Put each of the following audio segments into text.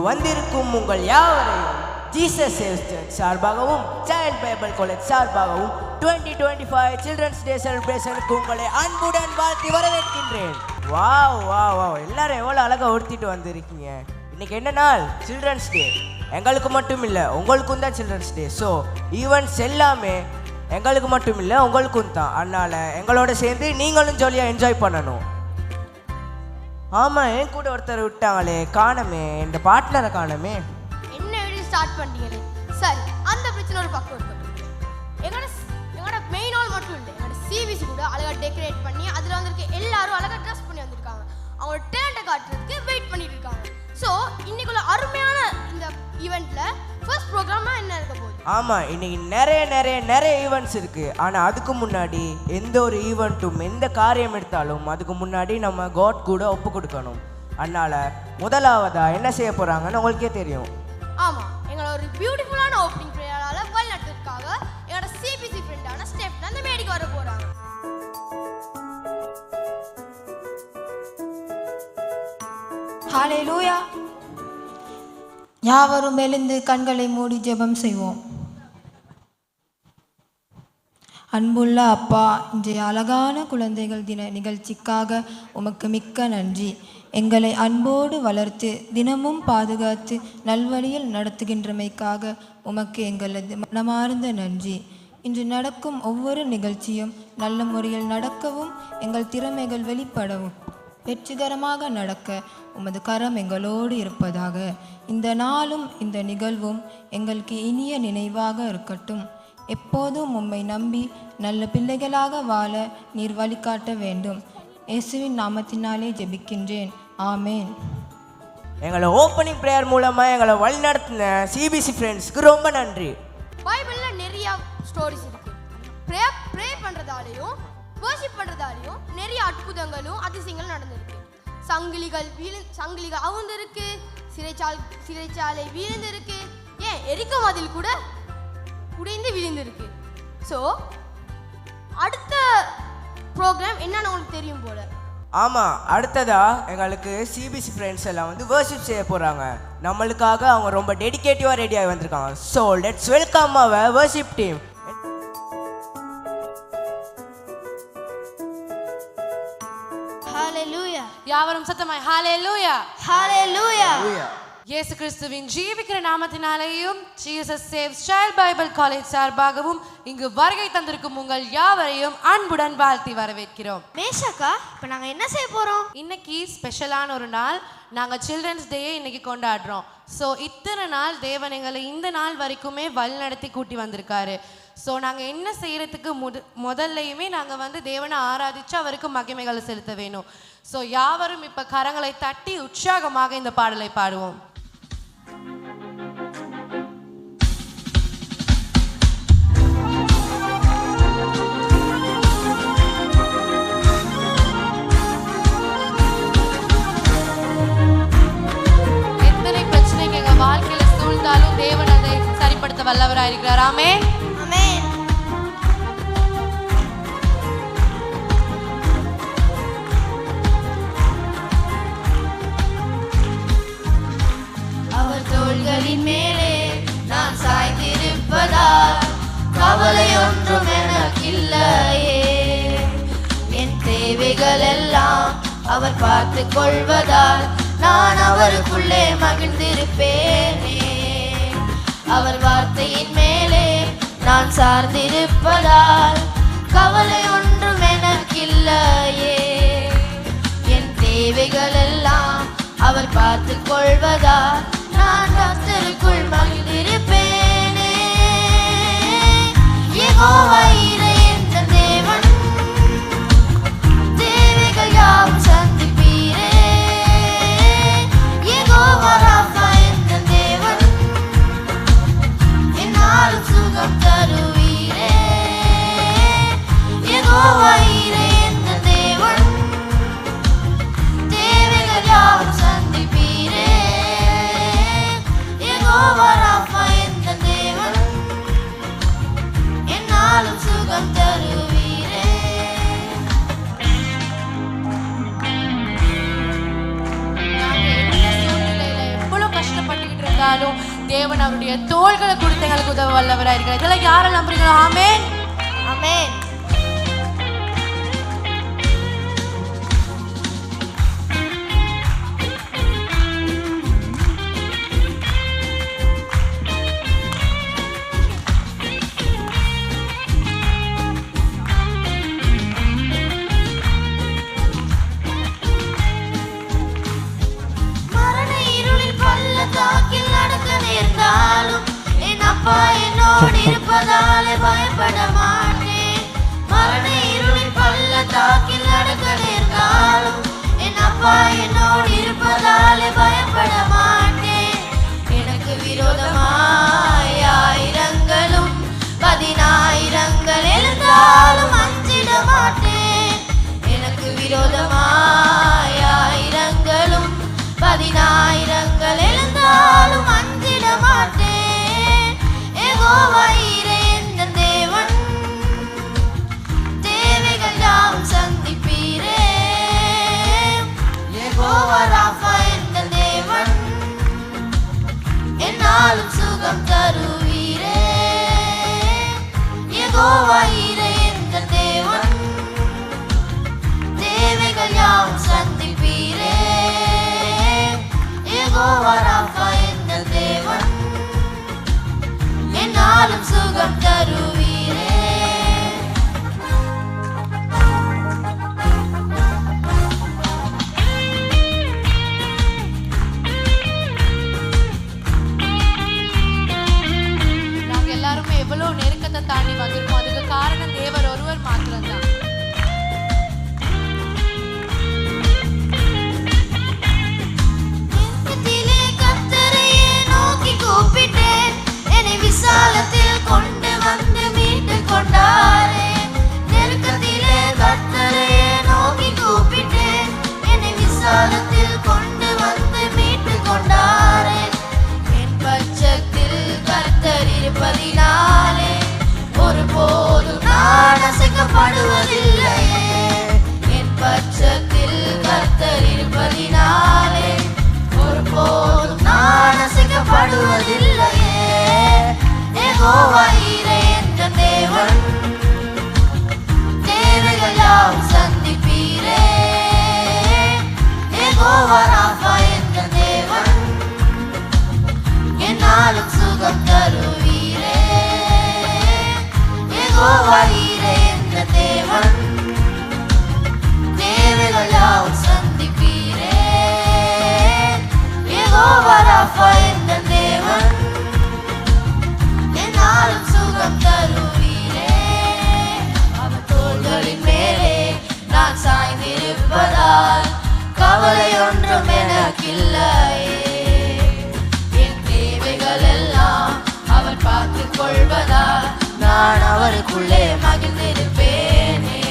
வந்திருக்கும் உங்கள் யாவரையும் ஜீசஸ் சேவ்ஸ் சர்ச் சார்பாகவும் சைல்ட் பைபிள் காலேஜ் சார்பாகவும் 2025 சில்ட்ரன்ஸ் டே செலிப்ரேஷனுக்கு உங்களை அன்புடன் வாழ்த்தி வரவேற்கின்றேன். வாவ் வாவ் வாவ், எல்லாரும் எவ்வளோ அழகாக உடுத்திட்டு வந்திருக்கீங்க. இன்னைக்கு என்ன நாள்? Children's day. எங்களுக்கு மட்டும் இல்லை, உங்களுக்கும் தான் சில்ட்ரன்ஸ் டே. ஸோ ஈவெண்ட்ஸ் எல்லாமே எங்களுக்கு மட்டும் இல்லை, உங்களுக்கும் தான். அதனால் எங்களோட சேர்ந்து நீங்களும் ஜாலியாக என்ஜாய் பண்ணணும். ஆமாம், என் கூட ஒருத்தர் விட்டாங்களே, காணமே, இந்த பார்ட்னரை காணமே. என்ன வீடியோ ஸ்டார்ட் பண்ணிட்டீங்களே. சரி, அந்த பிரச்சனை ஒரு பக்கம் இருக்கட்டும். எங்களோட மெயின் ஹால் மட்டும் இல்லை, எங்களோட சிபிசி கூட அழகாக டெக்கரேட் பண்ணி அதில் வந்திருக்க எல்லாரும் அழகாக ட்ரெஸ் பண்ணி வந்திருக்காங்க. அவங்களோட டேலண்ட்டை காட்டுறதுக்கு வெயிட் பண்ணிட்டு இருக்காங்க. ஸோ இன்னைக்குள்ள அருமையான இந்த ஈவெண்ட்டில் ஃபர்ஸ்ட் ப்ரோக்ராமாக என்ன இருக்க போகுது? ஆமாம், இன்னைக்கு நிறைய ஈவெண்ட்ஸ் இருக்குது. ஆனால் அதுக்கு முன்னாடி எந்த ஒரு ஈவெண்ட்டும் எந்த காரியம் எடுத்தாலும் அதுக்கு முன்னாடி நம்ம காட் கூட ஒப்பு கொடுக்கணும். அதனால் முதலாவதாக என்ன செய்ய போகிறாங்கன்னு உங்களுக்கே தெரியும். ஆமாம், எங்களோட ஒரு பியூட்டிஃபுல்லான ஓப்பனிங் ப்ரேயரால் வழி நடத்துறதுக்காக எங்களோட சிபிசி ஃப்ரெண்டான ஸ்டெப் அந்த மேடைக்கு வர போகிறாங்க. ஹல்லேலூயா. யாவரும் எழுந்து கண்களை மூடி ஜெபம் செய்வோம். அன்புள்ள அப்பா, இன்றைய அழகான குழந்தைகள் தின நிகழ்ச்சிக்காக உமக்கு மிக்க நன்றி. எங்களை அன்போடு வளர்த்து தினமும் பாதுகாத்து நல்வழியில் நடத்துகின்றமைக்காக உமக்கு எங்களது மனமார்ந்த நன்றி. இன்று நடக்கும் ஒவ்வொரு நிகழ்ச்சியும் நல்ல முறையில் நடக்கவும் எங்கள் திறமைகள் வெளிப்படவும் வெற்றிகரமாக நடக்க உமது கரம் எங்களோடு இருப்பதாக. இந்த நாளும் இந்த நிகழ்வும் எங்களுக்கு இனிய நினைவாக இருக்கட்டும். எப்போதும் உம்மை நம்பி நல்ல பிள்ளைகளாக வாழ நீர் வழிகாட்ட வேண்டும். இயேசுவின் நாமத்தினாலே ஜெபிக்கின்றேன். ஆமேன். எங்களை ஓப்பனிங் ப்ரேயர் மூலமாக எங்களை வழி நடத்தின சிபிசி ஃப்ரெண்ட்ஸ்க்கு ரொம்ப நன்றி. பைபிளில் நிறைய ஸ்டோரிஸ் இருக்கு. ப்ரே பண்ணுறதாலையும் வர்ஷிப் பண்ணுறதாலையும் நிறைய அற்புதங்களும் அதிசயங்களும் நடந்திருக்கு. சங்கிலிகள் அவுந்திருக்கு, சிறைச்சாலை வீழ்ந்திருக்கு, ஏன் எரிக்க மதில் கூட உடைந்து விழுந்திருக்கு. ஸோ அடுத்த ப்ரோக்ராம் என்னன்னு உங்களுக்கு தெரியும் போல. ஆமாம், அடுத்ததாக எங்களுக்கு சிபிசி ஃப்ரெண்ட்ஸ் எல்லாம் வந்து வர்ஷிப் செய்ய போகிறாங்க. நம்மளுக்காக அவங்க ரொம்ப டெடிகேட்டிவாக ரெடியாகி வந்திருக்காங்க. So let's welcome our worship team. Hallelujah. யாவரும் சத்தமாய் ஹல்லேலூயா ஹல்லேலூயா. இயேசு கிறிஸ்துவின் ஜீவிக்கிற நாமத்தினாலேயும் Jesus saves child Bible college சார்பாகவும் இங்கு வருகை தந்திருக்கும் உங்கள் யாவரையும் அன்புடன் வாழ்த்தி வரவேற்கிறோம். மேஷாக்கா, இப்போ நாங்கள் என்ன செய்ய போகிறோம்? இன்னைக்கு ஸ்பெஷலான ஒரு நாள். நாங்கள் சில்ட்ரன்ஸ் டேயை இன்னைக்கு கொண்டாடுறோம். ஸோ இத்தனை நாள் தேவன் எங்களை இந்த நாள் வரைக்குமே வழி நடத்தி கூட்டி வந்திருக்காரு. ஸோ நாங்கள் என்ன செய்கிறதுக்கு முதல்லையுமே நாங்கள் வந்து தேவனை ஆராதித்து அவருக்கு மகிமைகளை செலுத்த வேணும். ஸோ யாவரும் இப்போ கரங்களை தட்டி உற்சாகமாக இந்த பாடலை பாடுவோம். எத்தனை பிரச்சனைக்கு எங்கள் வாழ்க்கையில் சூழ்ந்தாலும் தேவன் அதை சரிப்படுத்த வல்லவராக இருக்கிறார். ஆமென். அவர் தோள்களின் மேலே நான் சாய்ந்திருப்பதால் கவலை ஒன்றும் எனக்கில்லையே. என் தேவைகள் எல்லாம் அவர் பார்த்து கொள்வதால் நான் அவருக்குள்ளே மகிழ்ந்திருப்பேனே. அவர் வார்த்தையின் மேலே நான் சார்ந்திருப்பதால் கவலை ஒன்றும் எனக்கில்லையே. என் தேவைகள் எல்லாம் அவர் பார்த்து கொள்வதால் நான் கர்த்தருக்குள் மகிழ்ந்திருப்பேனே. யெகோவா ஈரே என்ற தேவன், தேவைகள் யாவும் சந்திப்பீரே. யெகோவா ராஃபா என்ற தேவன், என்னாலும் சுகம் தருவீரே. யெகோவா ஈரே என்ற தேவன், தேவைகள் யாவும் சந்திப்பீரே. இருந்தாலும் தேவன் அவருடைய தோள்களை கொடுத்து எங்களுக்கு உதவ வல்லவராக இருக்கிறார். இதெல்லாம் யாரை நம்புறீங்களோ? ஆமென், ஆமென். மரண இருளில் பள்ளத்தாக்கில் நடக்க நேர்ந்தாலும் என் அப்பா என்னோடு இருப்பதாலே பயப்பட மாட்டேன். மரண இருளில் பள்ளத்தாக்கில் நடக்க நேர்ந்தாலும் என் அப்பா என்னோடு இருப்பதாலே பயப்பட மாட்டேன். எனக்கு விரோதமாய் ஆயிரங்களும் 10,000 எழுந்தாலும் அஞ்சிட மாட்டேன். எனக்கு விரோதமாய் ஆயிரங்களும் 10,000 எழுந்தாலும் அஞ்சிட மாட்டேன். யெகோவா ஈரே எந்தன் தேவன், தேவைகள் யாவும் சந்திப்பீரே. யெகோவா ராஃபா எந்தன் தேவன், என்னாலும் சுகம் தருவீரே. யெகோவா ஈரே எந்தன் தேவன், தேவைகள் யாவும் சந்திப்பீரே. யெகோவா ராஃபா எந்தன் தேவன், என்னாலும் சுகம் தருவீரே. நாங்க எல்லாருமே எவ்வளவு நெருக்கத்தை தாண்டி வந்திருக்கோம். அதுக்கு காரணம் தேவர் ஒருவர் மாத்திரம்தான். நெருக்கத்திலே கர்த்தரையே நோக்கி கூப்பிட்டேன், என்னை விசாலத்தில் கொண்டு வந்து மீட்டு கொண்டாரே. நெருக்கத்திலே கர்த்தரையே நோக்கி கூப்பிட்டேன், என்னை விசாலத்தில் கொண்டு வந்து மீட்டு கொண்டாரே. என் பட்சத்தில் கர்த்தர் இருப்பதினாலே ஒருபோதும் நான் அசைக்கப்படுவதில்லையே. என் பட்சத்தில் கர்த்தர் இருப்பதினாலே ஒருபோதும் நான் அசைக்கப்படுவதில்லையே. யெகோவா ஈரே எந்தன் தேவன், தேவைகள் யாவும் சந்திப்பீரே. யெகோவா ராஃபா எந்தன் தேவன், என்னாலும் சுகம் தருவீரே. யெகோவா ஈரே எந்தன் தேவன், தேவைகள் யாவும் சந்திப்பீரே. யெகோவா ராஃபா எந்தன் தேவன், என்னாலும் சுகம் தருவீரே. அவர் தோள்களின் மேலே நான் சாய்ந்திருப்பதால் கவலை ஒன்றும் எனக்கில்லையே. என் தேவைகள் எல்லாம் அவர் பார்த்துக் கொள்வதால் நான் அவருக்குள்ளே மகிழ்ந்திருப்பேனே.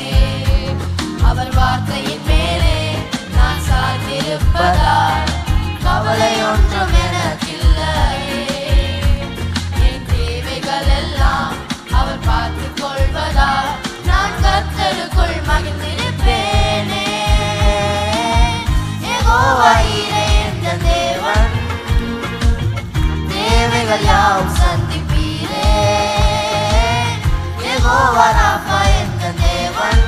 அவர் வார்த்தையின் மேலே நான் சாய்ந்திருப்பதால் கவலை ஒன்றும் எனக்கில்லையே. என் தேவைகள் எல்லாம் அவர் பார்த்துக் கொள்வதால் நான் கர்த்தருக்குள் மகிழ்ந்திருப்பேனே. யெகோவா ஈரே எந்தன் தேவன், தேவைகள் யாவும் சந்திப்பீரே. யெகோவா ராஃபா எந்தன் தேவன்,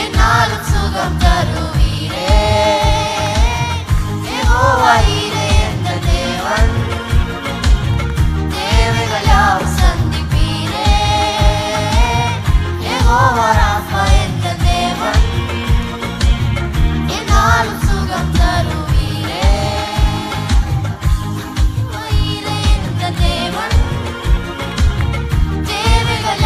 என்னாலும் சுகம் தருவீரே. யெகோவா ஈரே எந்தன் தேவன், தேவைகள் யாவும் சந்திப்பீரே. யெகோவா ராஃபா எந்தன் தேவன், என்னாலும் சுகம் தருவீரே. யெகோவா ஈரே எந்தன் தேவன், தேவைகள்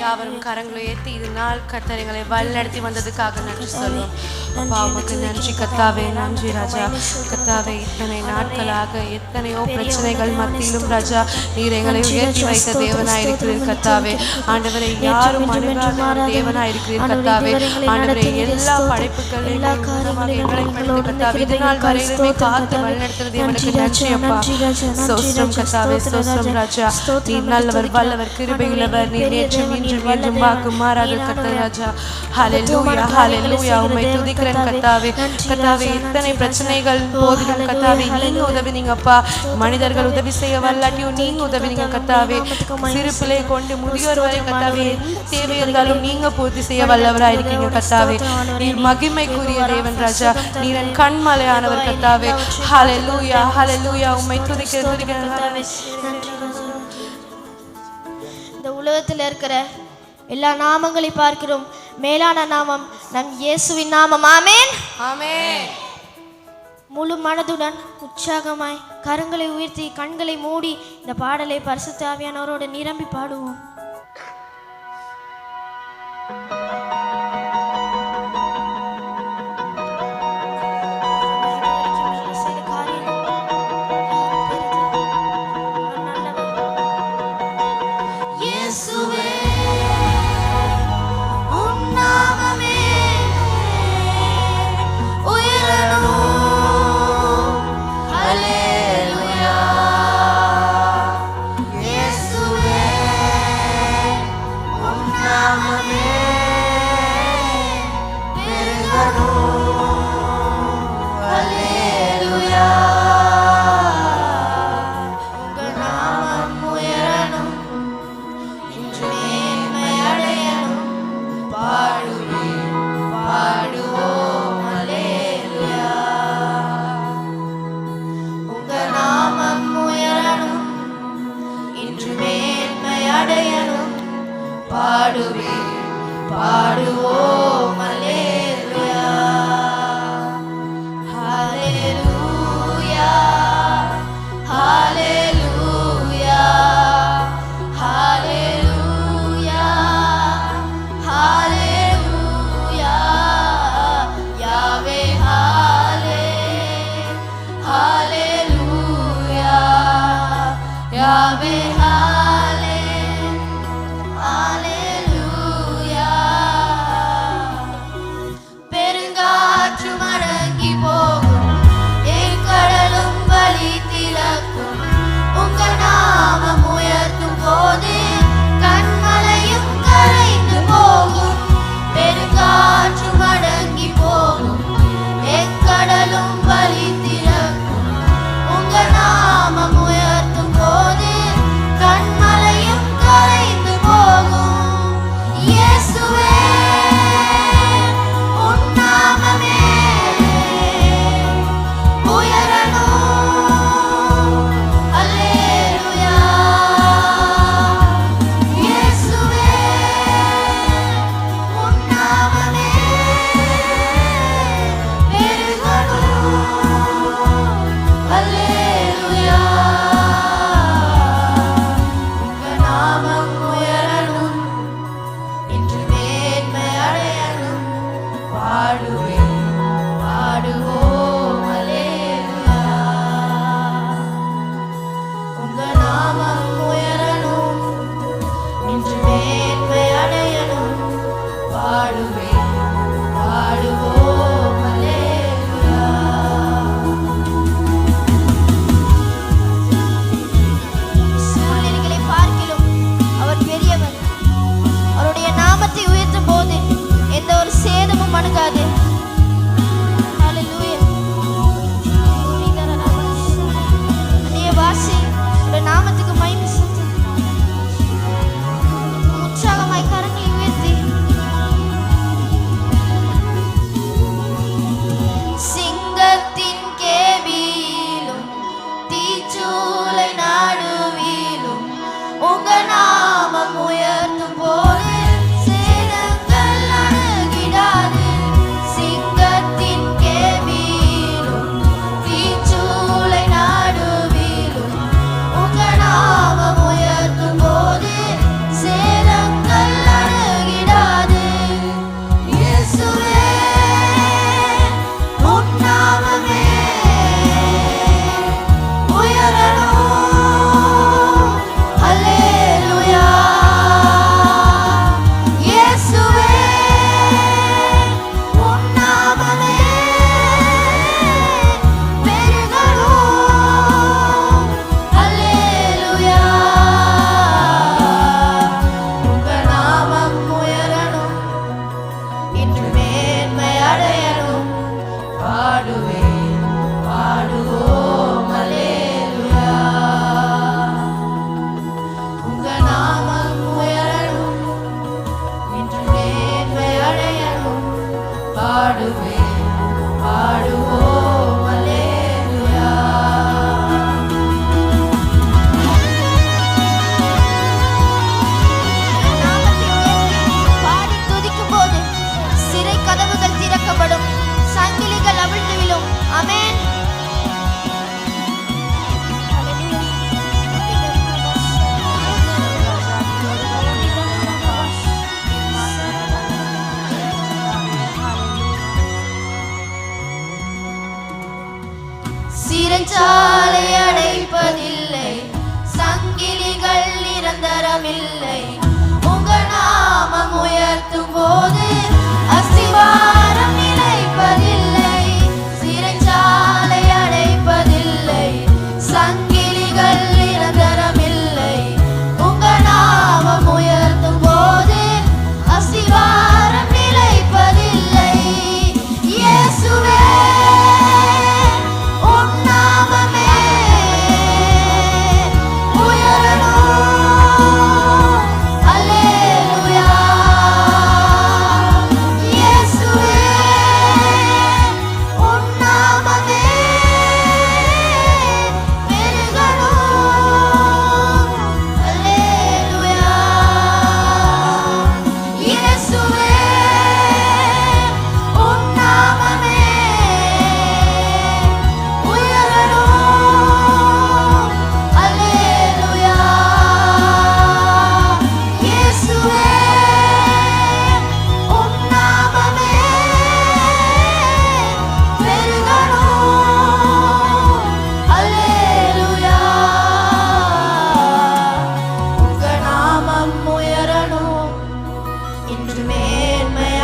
யாவரும் கரங்களை ஏற்றி இது நாள் கர்த்தர் எங்களை வழிநடத்தி வந்ததுக்காக நன்றி சொல்லுவோம். அப்பா உமக்கு நன்றி கர்த்தாவே, நன்றி ராஜா. கர்த்தாவே இத்தனை நாட்களாக எத்தனையோ பிரச்சனைகள் மத்தியிலும் ராஜா நீர் எங்களை உயர்த்தி வைத்த தேவனாயிருக்கிறீர் கர்த்தாவே. ஆண்டவரை யாரும் அணுகாத தேவனாயிருக்கிறீர் கர்த்தாவே. ஆண்டவரை எல்லா படைப்புகளையும் எங்களை கர்த்தாவே இது நாள் வரையிலுமே காத்து வழிநடத்துறது தேவனுக்கு நன்றி அப்பா. ஸ்தோத்திரம் கர்த்தாவே, ஸ்தோத்திரம் ராஜா. நீர் நல்லவர், வல்லவர், கிருபையுள்ளவர். நீர் நேற்றும் இன்றும் என்றும் வாக்கு மாறாத கர்த்தர் ராஜா. ஹல்லேலூயா, ஹல்லேலூயா. உம்மை துதிக்கிறேன் கர்த்தாவே. கர்த்தாவே இத்தனை பிரச்சனைகள் போதிலும் கர்த்தாவே நீங்க உதவினீங்கப்பா. மனிதர்கள் உதவி செய்ய வல்லாட்டியும் நீங்க உதவினீங்க கர்த்தாவே. சிறு பிள்ளை கொண்டு முதியோர் வரை கர்த்தாவே எந்த தேவை இருந்தாலும் நீங்க பூர்த்தி செய்ய வல்லவராக இருக்கீங்க கர்த்தாவே. நீர் மகிமைக்குரிய தேவன் ராஜா. நீர் என் கண்மலையானவர் கர்த்தாவே. ஹல்லேலூயா, ஹல்லேலூயா. உம்மை துதிக்கிறேன், துதிக்கிறேன். இந்த உலகத்தில் இருக்கிற எல்லா நாமங்களை பார்க்கிறோம் மேலான நாமம் நம் இயேசுவின் நாமம். ஆமென், ஆமென். முழு மனதுடன் உற்சாகமாய் கரங்களை உயர்த்தி கண்களை மூடி இந்த பாடலை பரிசுத்த ஆவியானவரோடு நிரம்பி பாடுவோம்.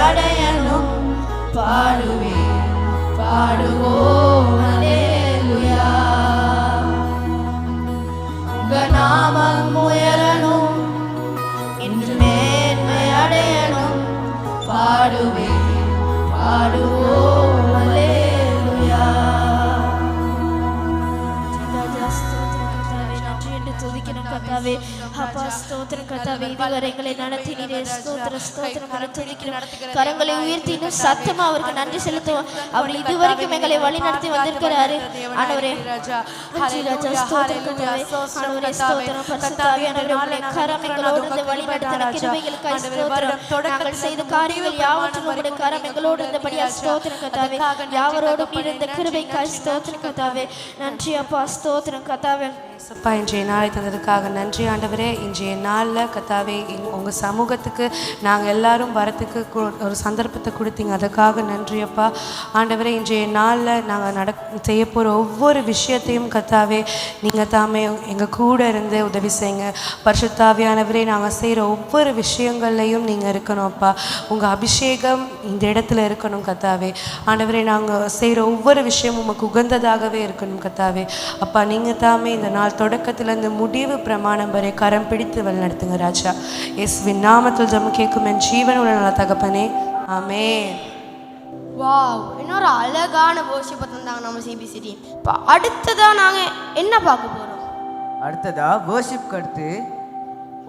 அடையணும் பாடுவேன் பாடுவோம் அல்லேலூயா உங்க நாமம் உயரணும் என்று மேன்மை அடையணும் பாடுவேன் பாடுவோம் அல்லேலூயா கர்த்தாவே அப்பா ஸ்தோத்திரம் கர்த்தாவே இதுவரை எங்களை நடத்தினீரே ஸ்தோத்திரம் ஸ்தோத்திரம் நடத்தினீர் கரங்களை உயர்த்தி இன்னும் சத்தமா அவருக்கு நன்றி செலுத்துவோம் அவர் இதுவரைக்கும் எங்களை வழி நடத்தி வந்திருக்கிறாரு ஆண்டவரே நன்றி ராஜா ஸ்தோத்திரம் கர்த்தாவே ஆண்டவரே ஸ்தோத்திரம் பரிசுத்தாவே ஆண்டவரே கரம் எங்களோடு இந்த வழி நடத்தின கிருபைகளுக்காய் ஸ்தோத்திரம் நாங்கள் செய்த காரியங்கள் யாவற்றும் உம்முடைய கரம் எங்களோடு இருந்தபடியா ஸ்தோத்திரம் கர்த்தாவே யாவரோடும் நீர் இந்த கிருபைக்காய் ஸ்தோத்திரம் கர்த்தாவே நன்றி அப்பா ஸ்தோத்திரம் கர்த்தாவே சப்பா இன்றைய நாளை தந்ததுக்காக நன்றி ஆண்டவரே இன்றைய நாளில் கத்தாவே உங்கள் சமூகத்துக்கு நாங்கள் எல்லாரும் வரத்துக்கு ஒரு சந்தர்ப்பத்தை கொடுத்தீங்க அதுக்காக நன்றி அப்பா ஆண்டவரே இன்றைய நாளில் நாங்கள் செய்ய போகிற ஒவ்வொரு விஷயத்தையும் கத்தாவே நீங்கள் தாமே எங்கள் கூட இருந்து உதவி செய்யுங்க பரிசுத்தாவியானவரே நாங்கள் செய்கிற ஒவ்வொரு விஷயங்கள்லையும் நீங்கள் இருக்கணும் அப்பா உங்கள் அபிஷேகம் இந்த இடத்துல இருக்கணும் கத்தாவே ஆண்டவரே நாங்கள் செய்கிற ஒவ்வொரு விஷயமும் உமக்கு உகந்ததாகவே இருக்கணும் கத்தாவே அப்பா நீங்கள் தாமே இந்த நாள் தொடக்கத்திலிருந்து முடிவு பிரமாணம் வரை கரம் பிடித்து வழிநடத்துங்க ராஜா இயேசுவின் நாமத்தில் ஜெபம் கேட்கும் என் ஜீவன் உள்ள நல்ல தகப்பனே ஆமென். வாவ், இன்னொரு அழகான worship தந்தாங்க நம்ம சிபிசி டீம். இப்போ அடுத்ததா நாங்க என்ன பார்க்க போறோம்? அடுத்ததா வேர்ஷிப்க்கு அடுத்து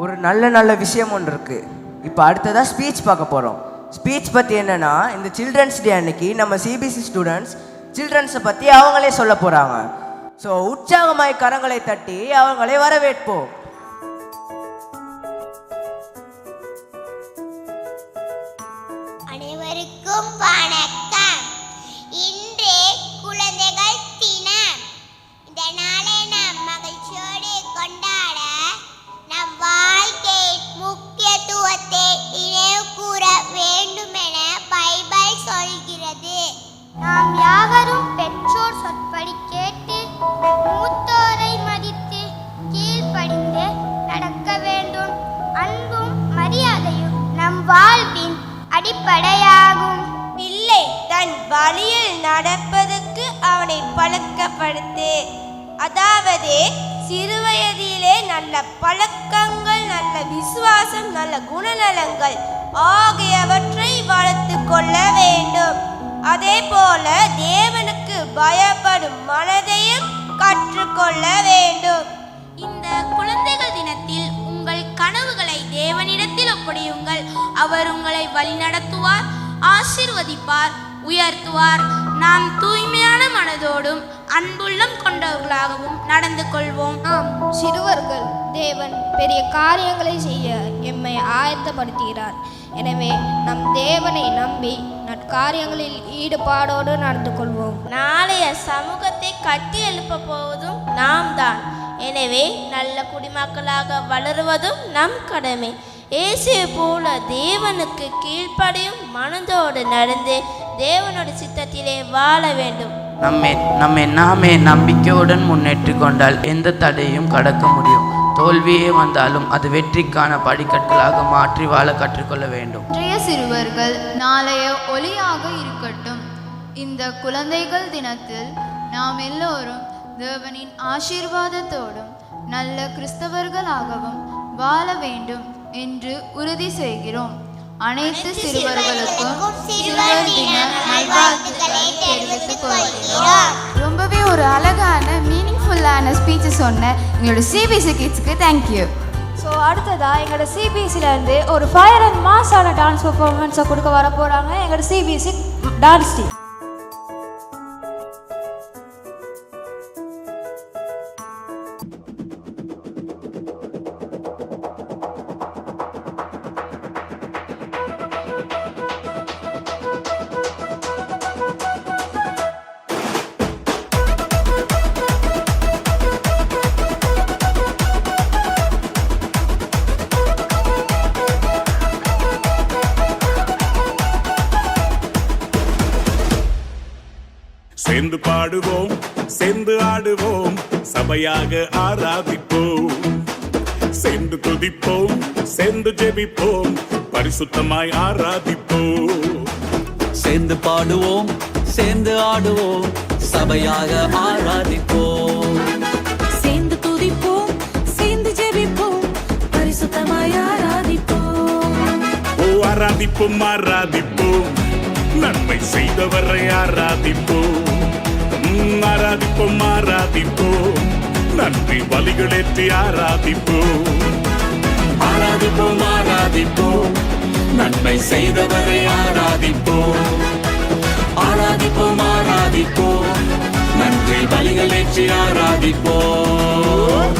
ஒரு நல்ல நல்ல விஷயம் ஒன்று இருக்கு. இப்போ அடுத்ததா ஸ்பீச் பார்க்க போறோம். ஸ்பீச் பத்தி என்னன்னா இந்த சில்ட்ரன்ஸ் டே அன்னைக்கு நம்ம சிபிசி ஸ்டூடெண்ட்ஸ் சில்ட்ரன்ஸை பத்தி அவங்களே சொல்ல போறாங்க. ஸோ உற்சாகமாய் கரங்களை தட்டி அவங்களை வரவேற்போம். அனைவருக்கும் வணக்கம். இன்று குழந்தைகள் தினம். இந்த நாளை நாம் மகிழ்ச்சியோடு கொண்டாட நம் வாழ்க்கை முக்கியத்துவத்தை நினைவு கூற வேண்டுமென பைபிள் சொல்கிறது. நாம் யாவரும் பெற்றோர் சொற்படி கேட்டு மூத்தோரை மதித்து கீழ்ப்படிந்து நடக்க வேண்டும். அன்பும் மரியாதையும் நம் வாழ்வின் அடிப்படையாகும். பிள்ளை தன் வழியில் நடப்பதற்கு அவனை பழக்கப்படுத்து. அதாவது சிறுவயதிலே நல்ல பழக்கங்கள், நல்ல விசுவாசம், நல்ல குணநலங்கள் ஆகியவற்றை வளர்த்து கொள்ள வேண்டும். அதே போல தேவனுக்கு பயப்படும் மனதையும் கற்றுக்கொள்ள வேண்டும். இந்த குழந்தைகள் தினத்தில் உங்கள் கனவுகளை தேவனிடத்தில் ஒப்படையுங்கள். அவர் உங்களை வழிநடத்துவார், ஆசீர்வதிப்பார், உயர்த்துவார். நாம் தூய்மையான மனதோடும் அன்புள்ளம் கொண்டவர்களாகவும் நடந்து கொள்வோம். ஆம், சிறுவர்கள் தேவன் பெரிய காரியங்களை செய்ய எம்மை ஆயத்தப்படுத்துகிறார். எனவே நம் தேவனை நம்பி நற்காரியங்களில் ஈடுபாடோடு நடந்து கொள்வோம். நாளைய சமூகத்தை கட்டி எழுப்ப போவதும் நாம் தான். எனவே நல்ல குடிமக்களாக வளருவதும் நம் கடமை. இயேசுவை போல தேவனுக்கு கீழ்ப்படியும் மனதோடு நடந்து தேவனோட சித்தத்திலே வாழ வேண்டும். நம்மை நாமே நம்பிக்கையுடன் முன்னேற்றி கொண்டால் எந்த தடையும் கடக்க முடியும். தோல்வியே வந்தாலும் அது வெற்றிக்கான படிக்கற்களாக மாற்றி வாழ கற்றுக்கொள்ள வேண்டும். இன்றைய சிறுவர்கள் நாளைய ஒளியாக இருக்கட்டும். இந்த குழந்தைகள் தினத்தில் நாம் எல்லோரும் தேவனின் ஆசீர்வாதத்தோடும் நல்ல கிறிஸ்தவர்களாகவும் வாழ வேண்டும் என்று உறுதி செய்கிறோம். அனைத்து சிறுவர்களுக்கும் சிறுவர் தின நல்வாழ்த்துக்களை தெரிவித்துக் கொள்கிறோம். ரொம்பவே ஒரு அழகான மீனிங்ஃபுல்லான ஸ்பீச் சொன்ன எங்களோட சிபிசி கிட்ஸ்க்கு தேங்க்யூ. ஸோ அடுத்ததாக எங்களோட சிபிஎஸ்சிலேருந்து ஒரு ஃபயர் அண்ட் மாஸான டான்ஸ் பர்ஃபார்மன்ஸை கொடுக்க வர போகிறாங்க எங்களோட சிபிஎஸ்சி டான்ஸ் டீம். சேர்ந்து பாடுவோம், சேர்ந்து ஆடுவோம், சபையாக ஆராதிப்போம், சேர்ந்து துதிப்போம், சேர்ந்து ஜெபிப்போம், பரிசுத்தமாய் ஆராதிப்போம். சேர்ந்து பாடுவோம், சேர்ந்து ஆடுவோம், சபையாக ஆராதிப்போம். சேர்ந்து துதிப்போம், சேர்ந்து ஜெபிப்போம், பரிசுத்தமாய் ஆராதிப்போம். ஆராதிப்போம் ஆராதிப்போம், நன்மை செய்தவரை ஆராதிப்போம். ஆராதிப்போம் ஆராதிப்போம், நன்றி பலிகளேற்றி ஆராதிப்போம். ஆராதிப்போம் ஆராதிப்போம், நன்மை செய்தவரை ஆராதிப்போம். ஆராதிப்போம் ஆராதிப்போம், நன்றி பலிகளேற்றி ஆராதிப்போம்.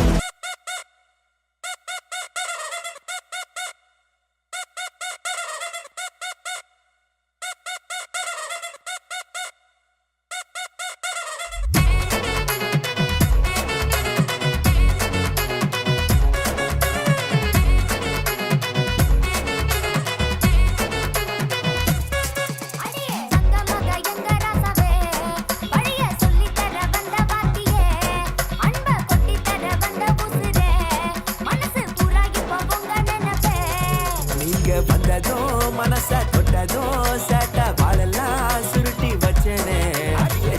மனச தொட்டதோ சேட்ட வாழெல்லாம் சுருட்டி வச்சனே.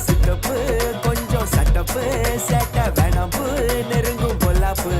சித்தப்பு கொஞ்சம் சட்டப்பு சேட்ட வேணாப்பு நெருங்கும் பொல்லாப்பு.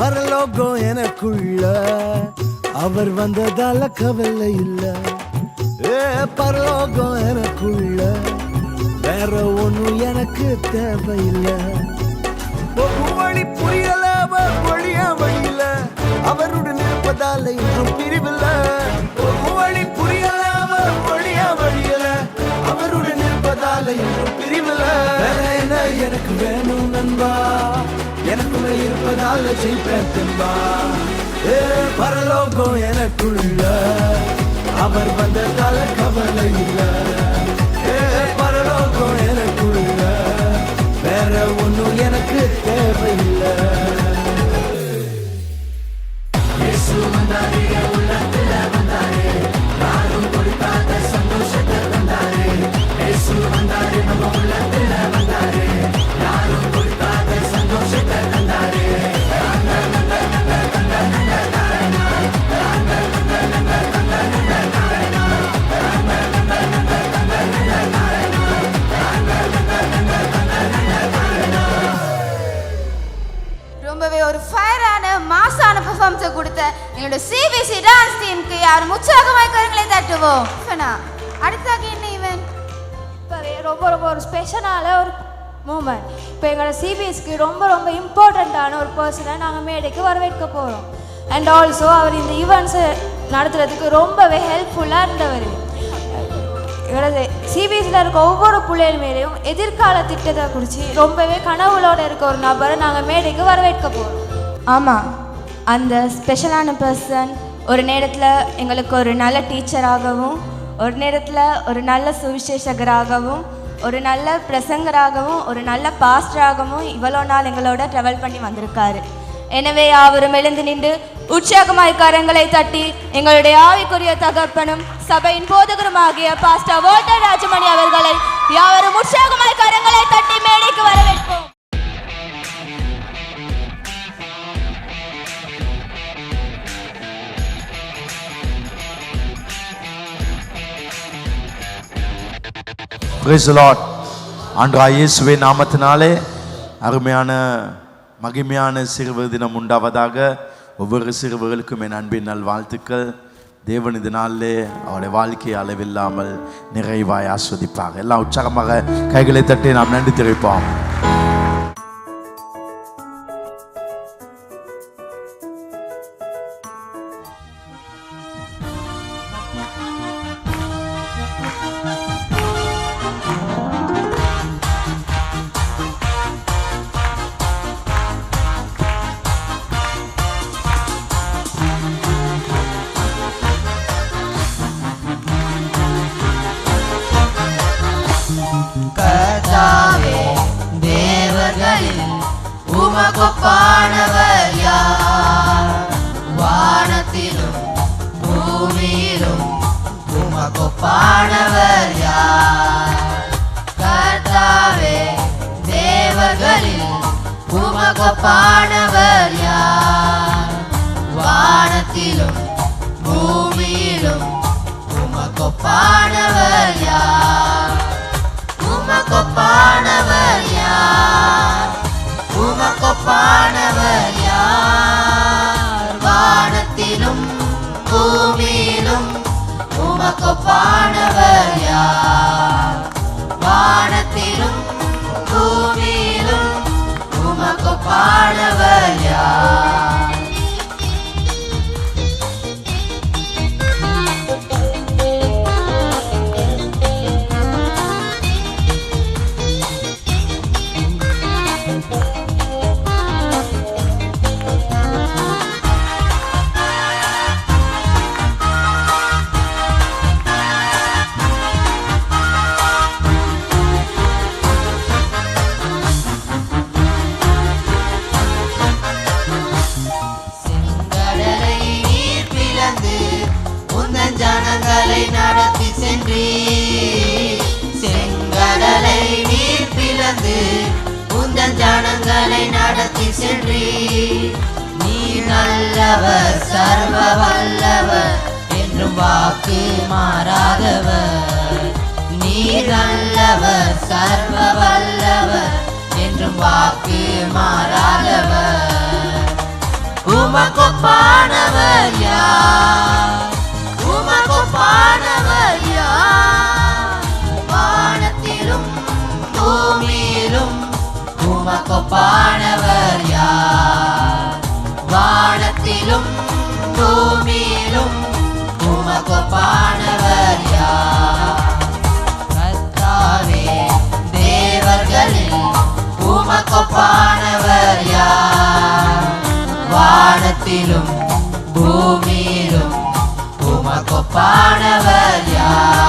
பரலோகம் எனக்குள்ள அவர் வந்ததால கவலை இல்ல. பரலோகம் எனக்குள்ள வேற ஒண்ணும் எனக்கு தேவையில்லை. வழி புரியல வழியா வழியில அவருடன் இருப்பதால இன்னும் பிரிவில்ல. வழி புரியல வழியா வழியில அவருடன் இருப்பதால இன்னும் பிரிவில்ல. வேற என்ன எனக்கு வேணும் நண்பா, எனக்குள்ள இருப்பதால ஜெயிப்பேன் தெம்பா. பரலோகம் எனக்குள்ள அவர் வந்ததால கவலை இல்ல. பரலோகம் எனக்குள்ள வேற ஒண்ணும் எனக்கு தேவையில்லை. இயேசு வந்தாரே, உள்ளத்துல வந்தாரே, யாரும் கொடுக்காத சந்தோஷத்தை தந்தாரே. இயேசு வந்தாரே, நம்ம உள்ளத்துல வந்தாரே, யாரும் கொடுக்காத சந்தோஷத்தை தந்தாரே. ரொம்பவே ஒரு ஃபயரான மாசான பெர்ஃபார்மன்ஸை கொடுத்த எங்களோட சிபிசி டான்ஸ் டீமுக்கு யாரும் உற்சாகமாய் கரங்களை தட்டுவோம். அடுத்தாக என்ன ஈவென்ட்? இப்போவே ரொம்ப ஒரு ஸ்பெஷலான ஒரு மூமெண்ட். இப்போ எங்களோட சிபிஎஸ்க்கு ரொம்ப இம்பார்ட்டண்ட்டான ஒரு பர்சனை நாங்கள் மேடைக்கு வரவேற்க போகிறோம். அண்ட் ஆல்சோ அவர் இந்த ஈவெண்ட்ஸை நடத்துறதுக்கு ரொம்பவே ஹெல்ப்ஃபுல்லாக இருந்தவர். எங்களோட சிபிஎஸ்சியில் இருக்க ஒவ்வொரு பிள்ளைகள் மேலேயும் எதிர்கால திட்டத்தை குறித்து ரொம்பவே கனவுகளோடு இருக்க ஒரு நபரை நாங்கள் மேடைக்கு வரவேற்க போகிறோம். ஆமாம், அந்த ஸ்பெஷலான பர்சன் ஒரு நேரத்தில் எங்களுக்கு ஒரு நல்ல டீச்சராகவும், ஒரு நேரத்தில் ஒரு நல்ல சுவிசேஷகராகவும், ஒரு நல்ல பிரசங்கராகவும், ஒரு நல்ல பாஸ்டராகவும் இவ்வளோ நாள் எங்களோட ட்ராவல் பண்ணி வந்திருக்காரு. எனவே அவரும் எழுந்து நின்று உற்சாகமாய் கரங்களை தட்டி எங்களுடைய ஆவிக்குரிய தகப்பனும் சபையின் போதகருமாகிய பாஸ்டர் வால்டர் ராஜமணி அவர்களை யாவரும் உற்சாகமாய் கரங்களை தட்டி மேடைக்கு வரவேற்போம். Praise the Lord. ஆண்டவராகிய இயேசுவின் நாமத்தினாலே அருமையான மகிமையான சிறுவர் தினம் உண்டாவதாக. ஒவ்வொரு சிறுவர்களுக்கும் என் அன்பின் நல் வாழ்த்துக்கள். தேவன் இந்த நாளிலே அவருடைய வாழ்க்கையை அளவில்லாமல் நிறைவாய் ஆஸ்வதிப்பாங்க. எல்லாம் உற்சாகமாக கைகளை தட்டி நாம் நன்றி தெரிவிப்போம். உமக்கொப்பானவர் யார்? வானத்திலும் பூமியிலும் உமக்கொப்பானவர் யார்? கர்த்தாவே தேவர்களில் உமக்கொப்பானவர் யார்? வானத்திலும் பூமியிலும் உமக்கொப்பானவர் யார்? உமக்கொப்பானவர் யார்? உமக்கொப்பானவர் யார்? வானத்திலும் பூமியிலும் உமக்கொப்பானவர் யார்? வானத்திலும் பூமியிலும் உமக்கொப்பானவர் யார்? ஜனங்களை நடத்தி சென்றீர். செங்கடலை நீர் பிளந்து உந்தன் ஜனங்களை நடத்தி சென்றீர். நீர் நல்லவர் சர்வ வல்லவர் என்றும் வாக்கு மாறாதவர். நீர் நல்லவர் சர்வ வல்லவர் என்றும் வாக்கு மாறாதவர். உமக்கொப்பானவர் யார்? உமக்கொப்பானவர் யார்? வானத்திலும் பூமியிலும் உமக்கொப்பானவர் யார்? வானத்திலும் பூமியிலும் உமக்கொப்பானவர் யார்? கர்த்தாவே தேவர்களில் உமக்கொப்பானவர் யார்? வானத்திலும் பூமியிலும் உமக்கொப்பானவர் யார்?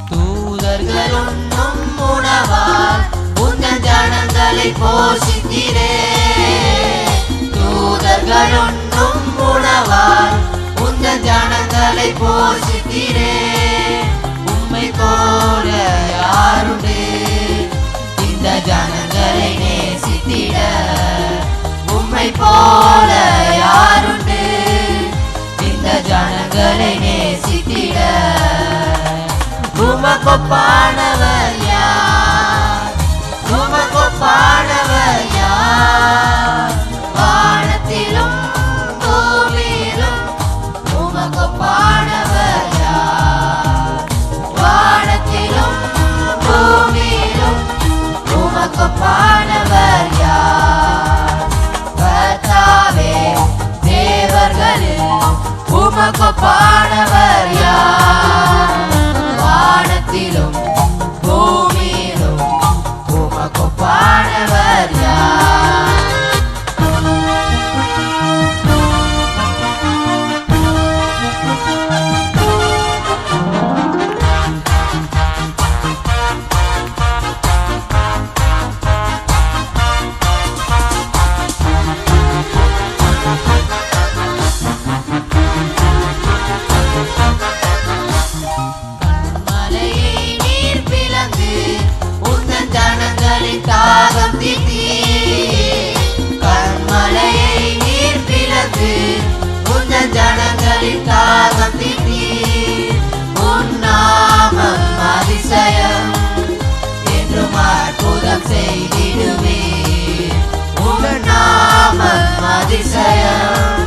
தூதர்கள் உண்ணும் உணவால் உந்தன் ஜனங்களை போஷித்தீரே. தூதர்கள் உண்ணும் உணவால் உந்தன் ஜனங்களை போஷித்தீரே. உம்மை போல யாருண்டு இந்த ஜனங்களை நேசித்திட? உம்மை போல யாருண்டு இந்த ஜனங்களை நேசித்திட? உமக்கொப்பானவர் யார்? உமக்கொப்பானவர் யார்? வானத்திலும் பூமியிலும் உமக்கொப்பானவர் யார்? வானத்திலும் பூமியிலும் உமக்கொப்பானவர் யார்? கர்த்தாவே தேவர்களில் உமக்கொப்பானவர் யார்? வானத்திலும் பூமியிலும் உமக்கொப்பானவர் யார்? தாகம் தீர்த்தீர். கண்மலையை நீர் பிளந்து உந்தன் ஜனங்களின் தாகம் தீர்த்தீர். உன் நாமம் அதிசயம் என்றும் அற்புதம் செய்திடுவீர். உன் நாமம் அதிசயம்